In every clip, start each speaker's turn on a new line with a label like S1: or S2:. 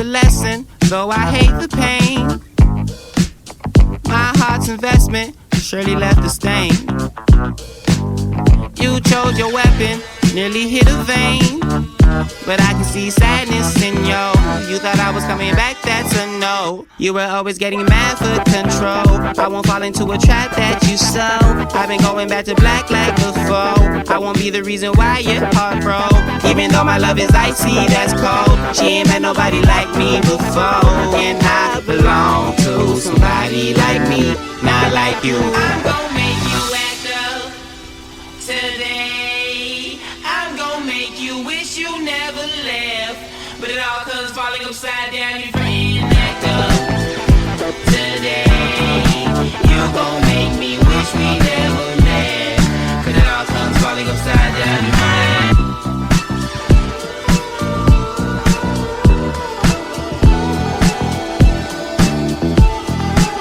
S1: a lesson, though I hate the pain. My heart's investment surely left a stain. You chose your weapon, nearly hit a vein, but I can see sadness in you. You thought I was coming back, that's a no. You were always getting mad for control. I won't fall into a trap that you sow. I've been going back to black like before. I won't be the reason why your heart broke. Even though my love is icy, that's cold. She ain't met nobody like me before. And I belong to somebody like me, not like you.
S2: I'm gon' make you act up today. I'm gon' make you wish you never left, but it all comes falling upside down. You friend act up today. You gon' make me wish we never met, cause it all comes falling upside down. You friend.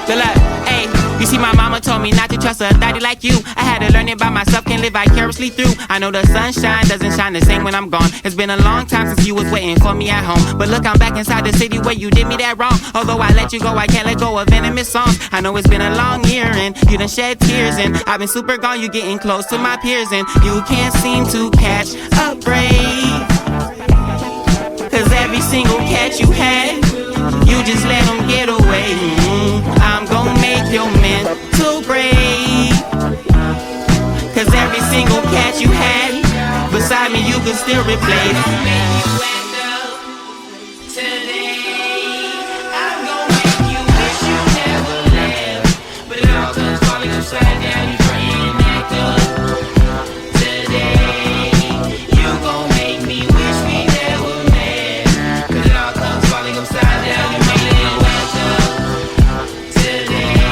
S1: Good luck. You see, my mama told me not to trust a daddy like you. I had to learn it by myself, can't live vicariously through. I know the sunshine doesn't shine the same when I'm gone. It's been a long time since you was waiting for me at home, but look, I'm back inside the city where you did me that wrong. Although I let you go, I can't let go of venomous songs. I know it's been a long year and you done shed tears, and I've been super gone, you getting close to my peers, and you can't seem to catch a break. Cause every single catch you had, you just let them get away. I'm gon' make your mental break. Cause every single catch you had beside me, you can still replace.
S2: I'm gon' make you act up today. I'm gon' make you wish you never left, but it all comes falling upside down. You friend act up today. You gon' make me wish we never met, cause it all comes falling upside down. You make you act up today.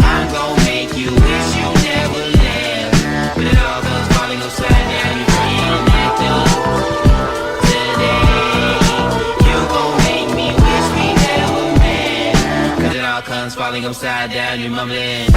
S2: I'm gon' make you wish you never left, but it all comes falling upside down. You friend act up today. You gon' make me wish we never met, cause it all comes falling upside down. You mumbling.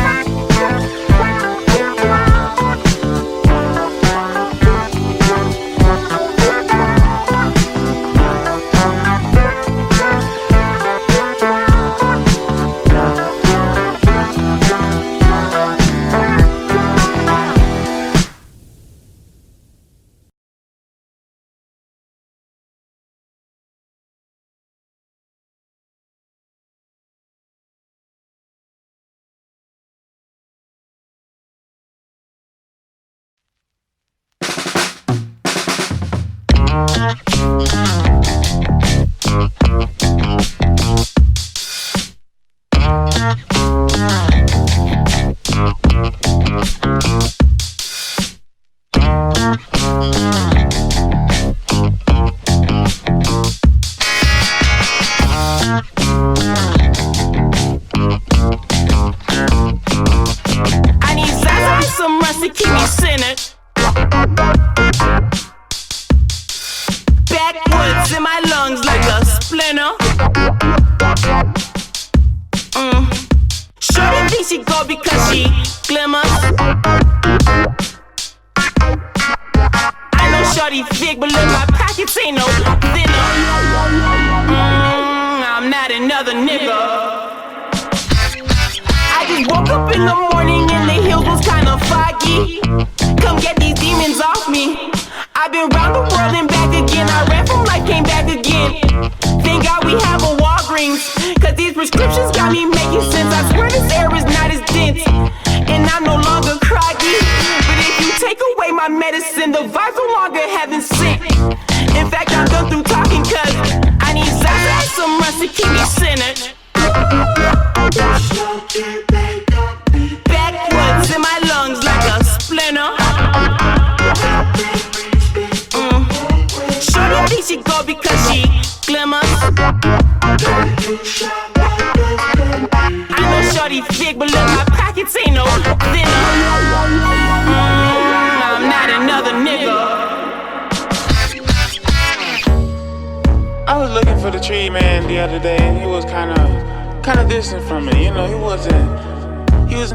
S3: I was looking for the tree man the other day, and he was kind of distant from me. You know, he wasn't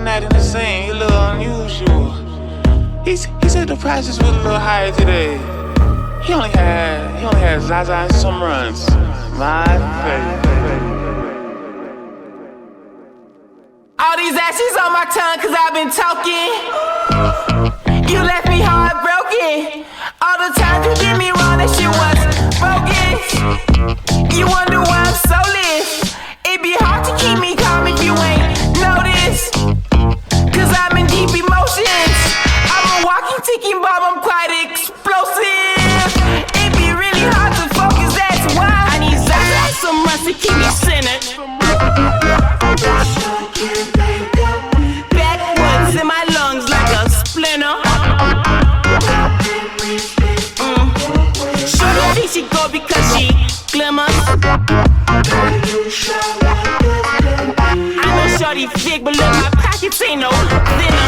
S3: acting the same. He a little unusual. He said the prices was a little higher today. He only had Zaza and some runs. My favorite.
S1: All these ashes on my tongue cause I've been talking. You left me heartbroken. All the times you did me wrong, that shit was bogus. You wonder why I'm so lit. It be hard to keep me calm if you ain't noticed. Cause I'm in deep emotions. I'm a walking ticking bomb, I'm quite explosive. It be really hard to focus, that's why I need some rest to keep me centered. Backwoods in my lungs like a splinter. Shorty she go because she glimmers. I know shorty thick, but look, my pockets ain't no thinner.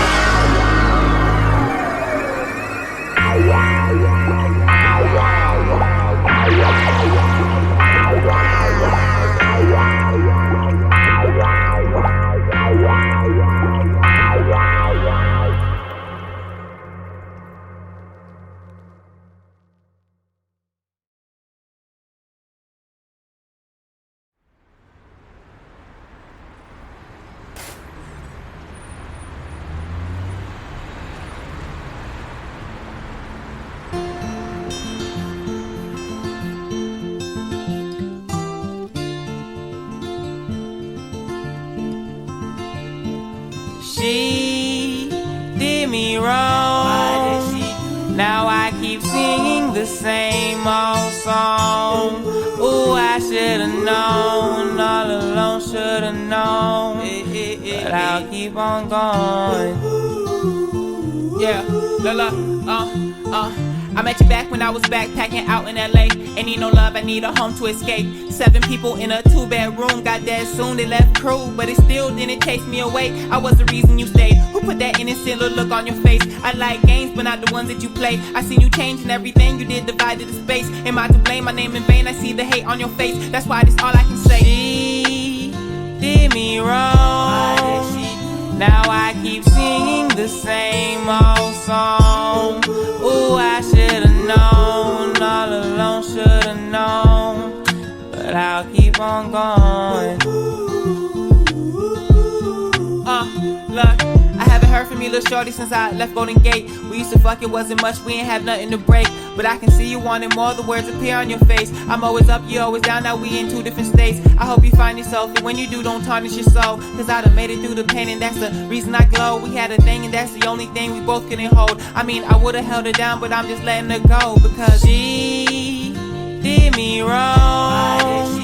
S1: She did me wrong. Now I keep singing the same old song. Ooh, I should've known, all alone should've known. But I'll keep on going. Yeah, I met you back when I was backpacking out in LA. Ain't need no love, I need a home to escape. 7 people in a 2-bedroom, got dead soon, they left crew. But it still didn't chase me away, I was the reason you stayed. Who put that innocent little look on your face? I like games, but not the ones that you play. I seen you changing everything, you did divided the space. Am I to blame? My name in vain, I see the hate on your face. That's why this all I can say. She did me wrong. Now I keep singing the same old song. Ooh, I should've known, all alone should've known. But I'll keep on going. Look, I haven't heard from you, little shorty, since I left Golden Gate. We used to fuck, it wasn't much, we ain't have nothing to break. But I can see you wanting more, the words appear on your face. I'm always up, you always down, now we in 2 different states. I hope you find yourself, and when you do, don't tarnish your soul. Cause I done made it through the pain, and that's the reason I glow. We had a thing, and that's the only thing we both couldn't hold. I mean, I would've held her down, but I'm just letting her go. Because she did me wrong.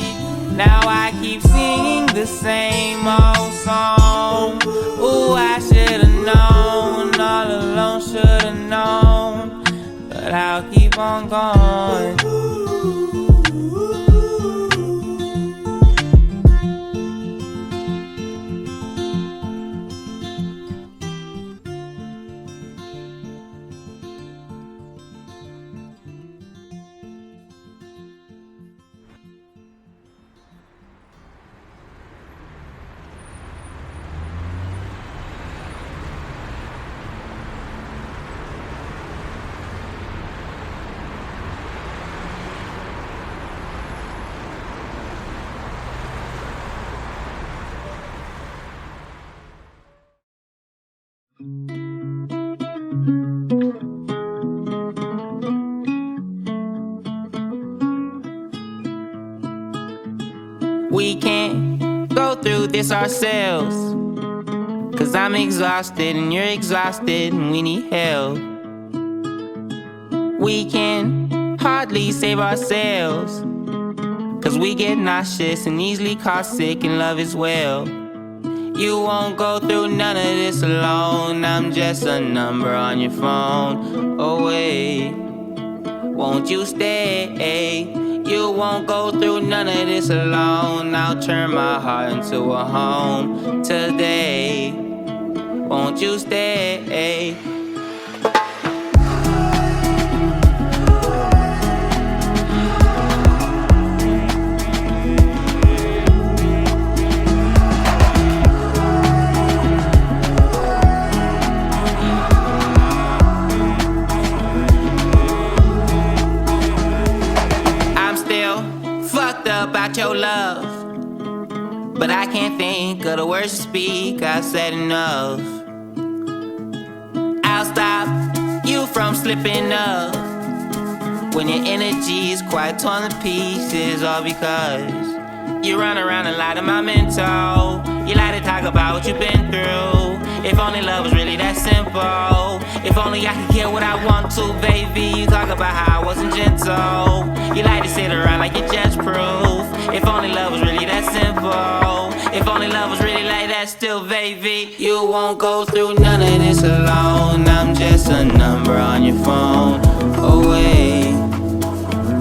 S1: Now I keep singing the same old song. Ooh, I should've known, all alone should've known. But I'll keep on going. We can't go through this ourselves. Cause I'm exhausted and you're exhausted and we need help. We can hardly save ourselves. Cause we get nauseous and easily caught sick in love as well. You won't go through none of this alone. I'm just a number on your phone. Oh wait, won't you stay? You won't go through none of this alone. I'll turn my heart into a home today. Won't you stay? about your love, but I can't think of the words to speak. I said enough. I'll stop you from slipping up when your energy is quite torn to pieces, all because you run around a lot in my mental. You like to talk about what you've been through. If only love was really that simple. If only I could get what I want to, baby. You talk about how I wasn't gentle. You like to sit around like you're judge proof. If only love was really that simple. If only love was really like that still, baby. You won't go through none of this alone. I'm just a number on your phone. Oh wait,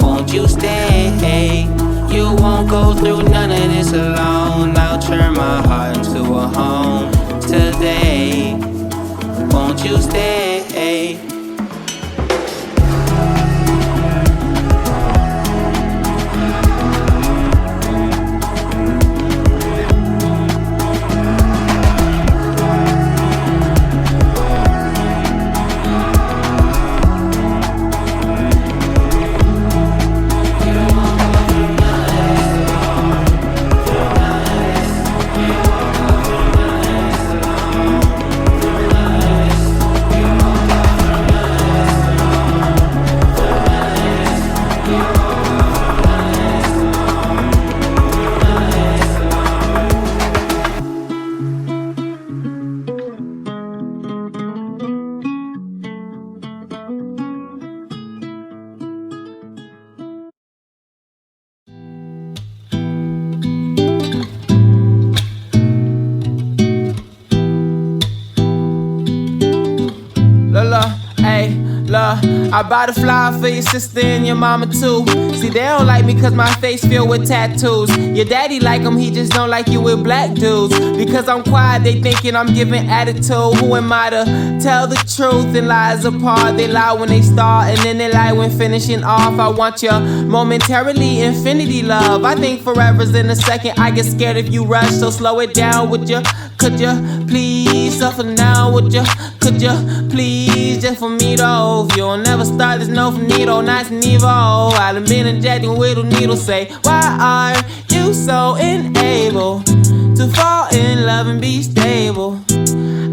S1: won't you stay? You won't go through none of this alone. I'll turn my heart into a home today. Won't you stay? I bought a flower for your sister and your mama too. See, they don't like me cause my face filled with tattoos. Your daddy like him, he just don't like you with black dudes. Because I'm quiet, they thinking I'm giving attitude. Who am I to tell the truth and lies apart? They lie when they start and then they lie when finishing off. I want your momentarily infinity love. I think forever's in a second. I get scared if you rush, so slow it down, would you? Could you please suffer now, would you? Could you please, just for me though? If you'll never start, there's no finito, not Nevo. I done been injecting with a needle, say, why are you so unable to fall in love and be stable?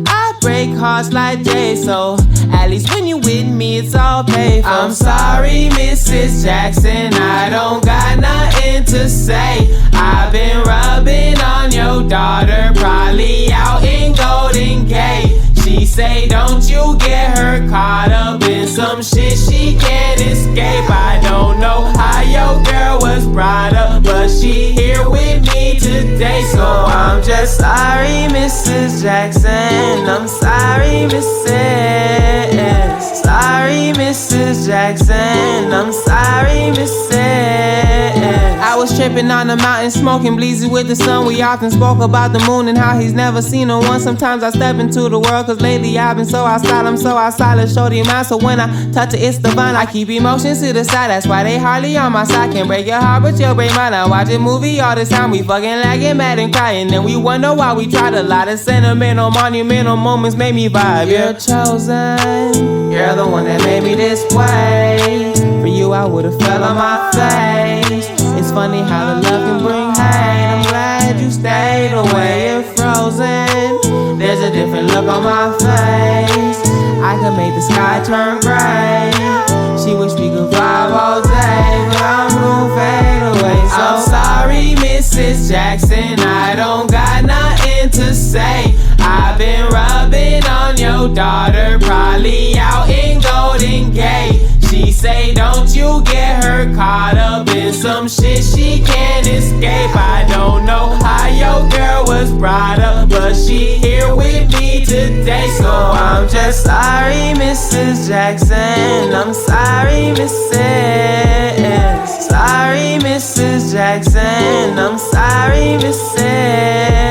S1: I break hearts like ckso. At least when you with me, it's all paid for. I'm sorry, Mrs. Jackson, I don't got nothing to say. I've been rubbing on your daughter, probably out in Golden Gate. She say, don't you get her caught up in some shit she can't escape. I don't know how your girl was brought up, but she here with me today. So I'm just sorry, Mrs. Jackson. I'm sorry, Mrs. Sorry, Mrs. Jackson. I'm sorry, Mrs. I was tripping on the mountain, smoking bleezy with the sun. We often spoke about the moon and how he's never seen no one. Sometimes I step into the world, cause lately I've been so outside. I'm so outside, let's show the mind. So when I touch it, it's divine. I keep emotions to the side, that's why they hardly on my side. Can't break your heart, but you'll break mine. I watch a movie all the time, we fucking lagging, mad and crying. Then we wonder why we tried a lot of sentimental, monumental moments made me vibe. You're chosen, you're the one that made me this way. For you I would've fell on my face. It's funny how the love can bring hate. I'm glad you stayed away. You're frozen, there's a different look on my face. I could make the sky turn gray. She wish we could vibe all day, but I'm gon' fade away. So I'm sorry, Mrs. Jackson, I don't got nothing to say. I've been rubbing on your daughter, probably out in Golden Gate. She say, don't you get her caught up in some shit she can't escape. I don't know how your girl was brought up, but she here with me today. So I'm just sorry, Mrs. Jackson. I'm sorry, Mrs. Sorry, Mrs. Jackson. I'm sorry, Mrs.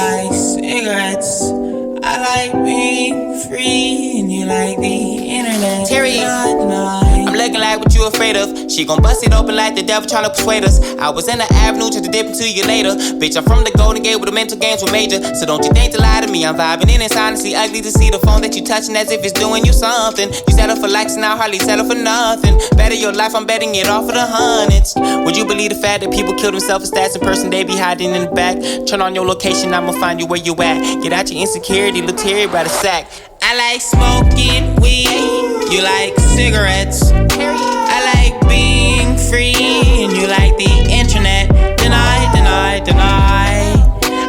S1: like cigarettes. I like being free, and you like the internet. Terry, I'm looking like what you afraid of. She gon' bust it open like the devil tryna persuade us. I was in the avenue to the dip into you later. Bitch, I'm from the Golden Gate where the mental games were major. So don't you think to lie to me, I'm vibing in. It's honestly ugly to see the phone that you touching as if it's doing you something. You settle for likes and I hardly settle for nothing. Better your life, I'm betting it off of the hundreds. Would you believe the fact that people kill themselves for stats in person, they be hiding in the back? Turn on your location, I'ma find you where you at. Get out your insecurity, look Terry by the sack. I like smoking weed, you like cigarettes. I like being free, and you like the internet. Deny, deny, deny.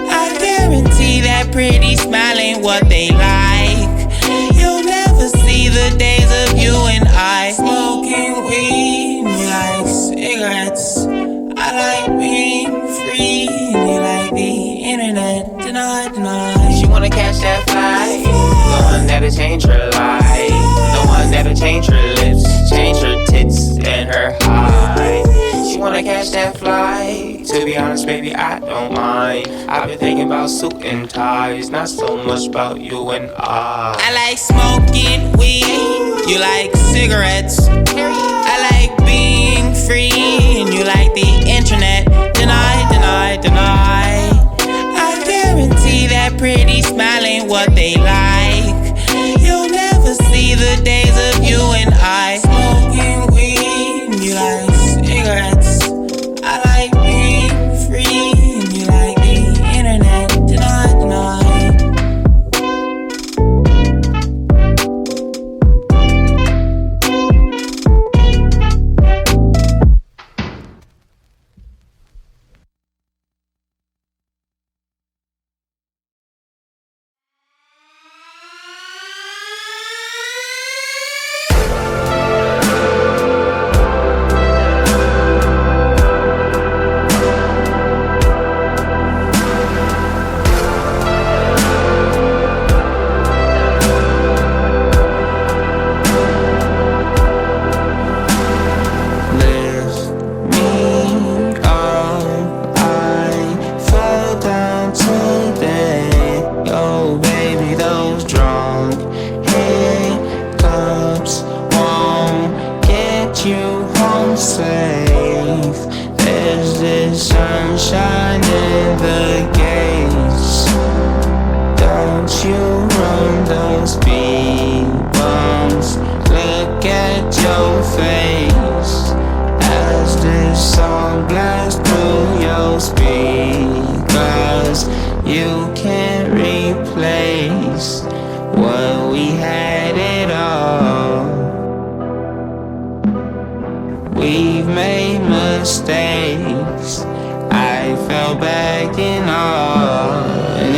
S1: I guarantee that pretty smile ain't what they like. You'll never see the days of you and I. Smoking weed, and you like cigarettes. I like being free, and you like the internet. Deny, deny. She wanna catch that flight, the one that'll change her life, the one that'll change her lips, change her tits and her height. She wanna catch that flight. To be honest, baby, I don't mind. I've been thinking about suit and ties, not so much about you and I like smoking weed, you like cigarettes. I like being free, and you like the internet. Deny, deny, deny. I guarantee that pretty smile ain't what they like. You'll never see the days of you and I. Smoking weed, and you like cigarettes. I like being free, and you like the internet. Deny, deny.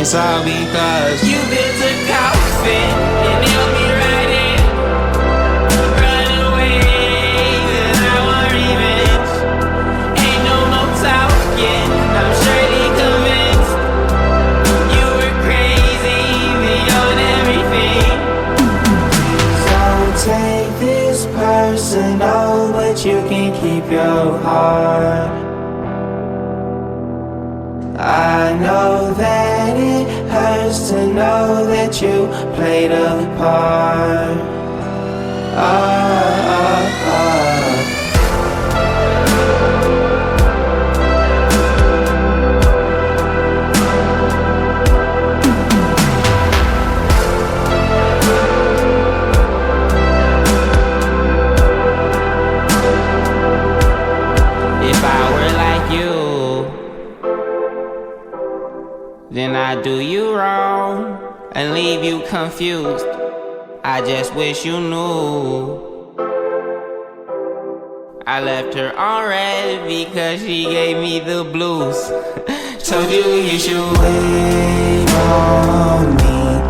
S2: It's all because you built a coffin and held me right in. Run away, cause I want revenge. Ain't no more talking, I'm surely convinced. You were crazy beyond everything. So take this personal, but you can keep your heart. I know that it hurts to know that you played a part. If I were like you, then I do you wrong and leave you confused. I just wish you knew I left her on red because she gave me the blues. Told you you should wait on me.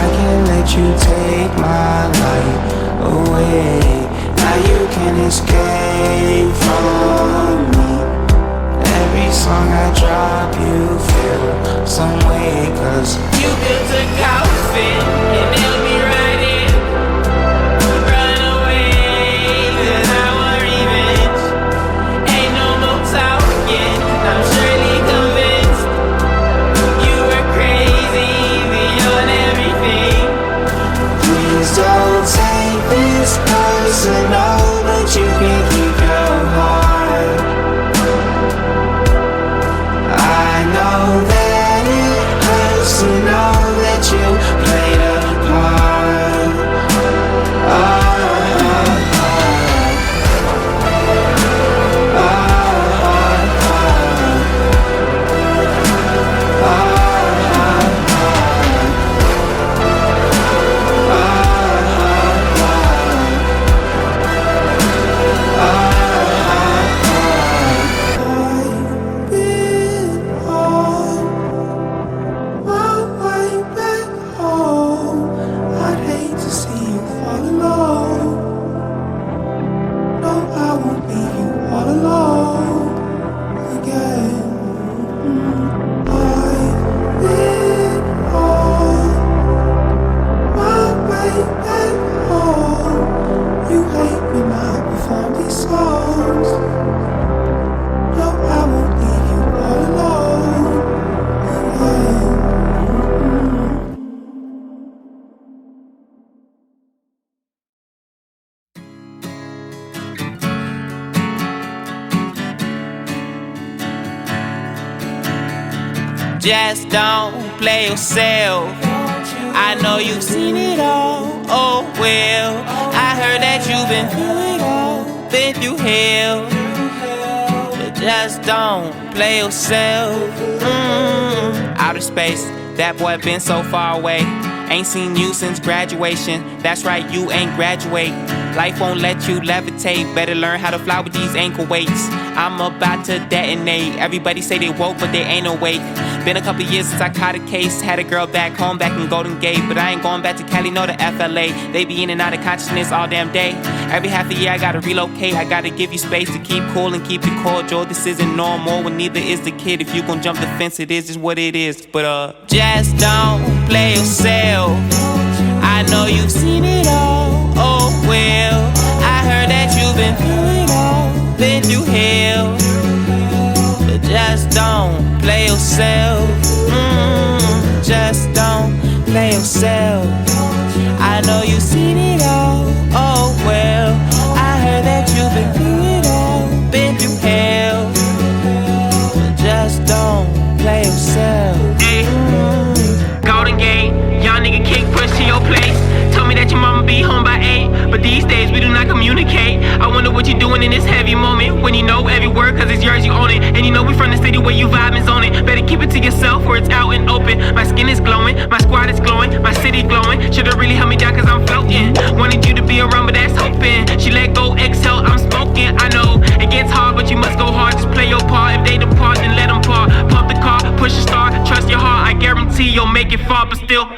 S2: I can let you take my life away. Now you can escape from me. Every song I drop, you feel some way, cause you built a coffin and nailed me right in. Run away, cause I want revenge. Ain't no more talking, I'm surely convinced. You were crazy.
S1: Just don't play yourself. I know you've seen it all, oh well. I heard that you've been through it all, been through hell. But just don't play yourself. Outer space, that boy been so far away. Ain't seen you since graduation. That's right, you ain't graduate. Life won't let you levitate. Better learn how to fly with these ankle weights. I'm about to detonate. Everybody say they woke, but they ain't awake. Been a couple years since I caught a case. Had a girl back home, back in Golden Gate. But I ain't going back to Cali, nor to FLA. They be in and out of consciousness all damn day. Every half a year I gotta relocate. I gotta give you space to keep cool and keep it cordial. This isn't normal, and neither is the kid. If you gon' jump the fence, it is just what it is. But just don't play yourself. I know you've seen it all, oh well. I heard that you've been through it all, been through hell. But just don't play yourself. Just don't play yourself. I know you've seen it all, oh well. I heard that you've been through it all, been through hell. But just don't play yourself.
S4: Golden Gate, young nigga kick push to your place. Told me that your mama be home by 8, but these days we do not communicate. I wonder what you doing in this heavy moment, when you know every word cause it's yours, you own it. And you know we from the city where you vibing on it. Better keep it to yourself where it's out and open. My skin is glowing, my squad is glowing, my city glowing. Should've really held me down cause I'm floating. Wanted you to be around but that's hoping. She let go, exhale, I'm smoking. I know it gets hard but you must go hard. Just play your part, if they depart then let them part. Pump the car, push the start, trust your heart. I guarantee you'll make it far, but still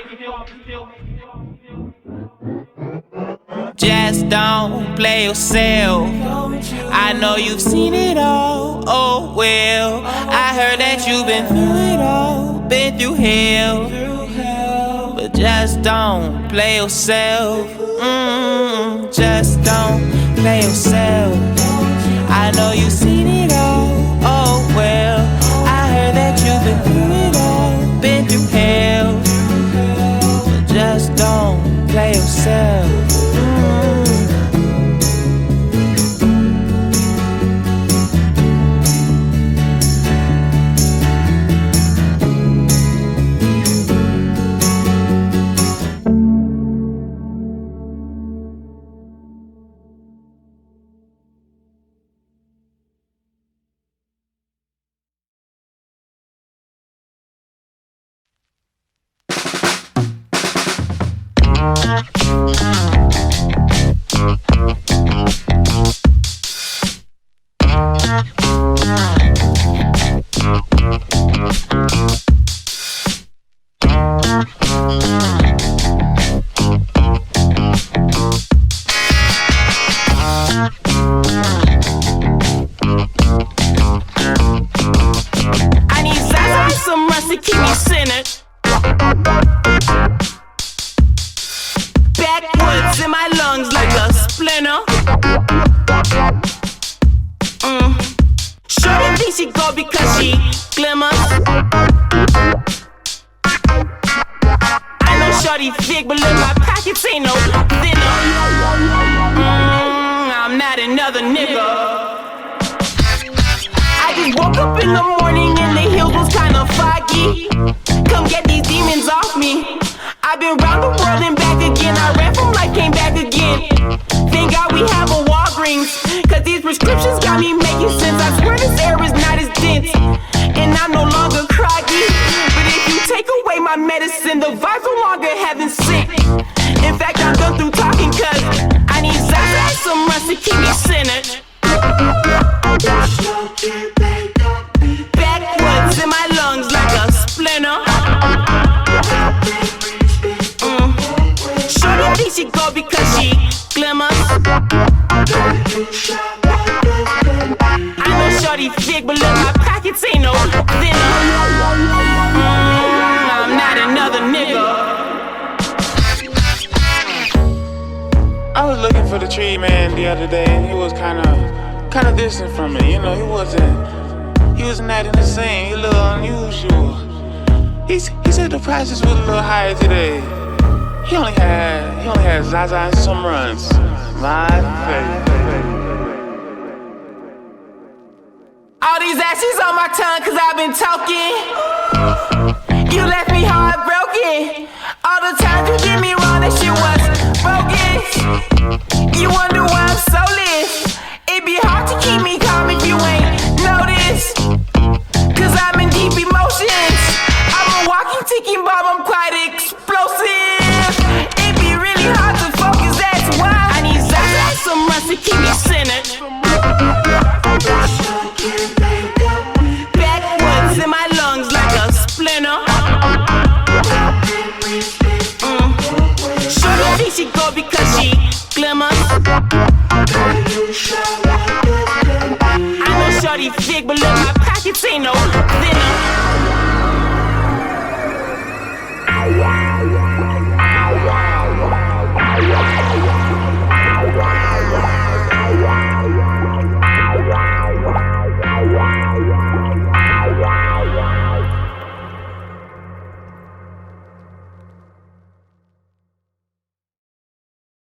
S1: just don't play yourself. I know you've seen it all, oh well. I heard that you've been through it all, been through hell. But just don't play yourself. Just don't play yourself. I know you've seen it all, oh well. I heard that you've been through it all, been through hell. But just don't play yourself.
S4: all these ashes on my tongue, cause I've been talking.